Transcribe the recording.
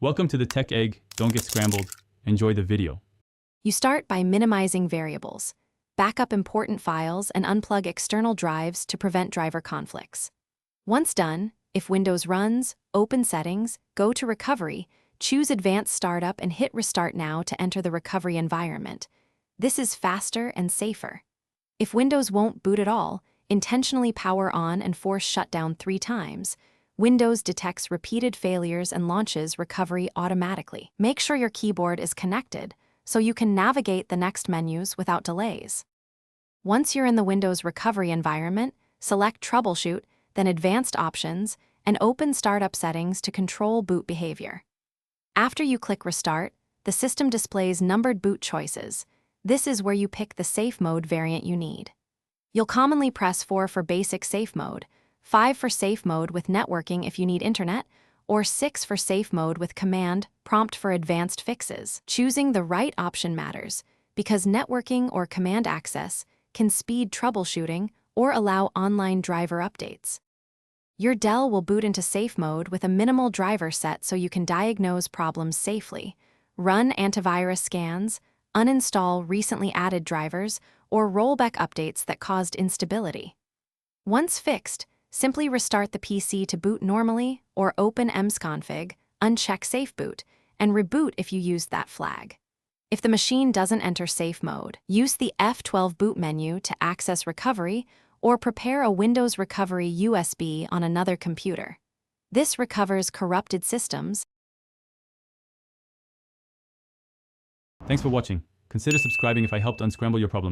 Welcome to the Tech Egg. Don't get scrambled. Enjoy the video. You start by minimizing variables. Back up important files and unplug external drives to prevent driver conflicts. Once done, if Windows runs, open Settings, go to Recovery, choose Advanced Startup and hit Restart Now to enter the recovery environment. This is faster and safer. If Windows won't boot at all, intentionally power on and force shutdown 3 times. Windows detects repeated failures and launches recovery automatically. Make sure your keyboard is connected so you can navigate the next menus without delays. Once you're in the Windows recovery environment, select Troubleshoot, then Advanced Options, and open Startup Settings to control boot behavior. After you click Restart, the system displays numbered boot choices. This is where you pick the safe mode variant you need. You'll commonly press 4 for basic safe mode, 5 for safe mode with networking if you need internet, or 6 for safe mode with command prompt for advanced fixes. Choosing the right option matters because networking or command access can speed troubleshooting or allow online driver updates. Your Dell will boot into safe mode with a minimal driver set so you can diagnose problems safely, run antivirus scans, uninstall recently added drivers, or rollback updates that caused instability. Once fixed, simply restart the PC to boot normally or open msconfig, uncheck Safe Boot, and reboot if you used that flag. If the machine doesn't enter safe mode, use the F12 boot menu to access recovery or prepare a Windows recovery USB on another computer. This recovers corrupted systems. Thanks for watching. Consider subscribing if I helped unscramble your problems.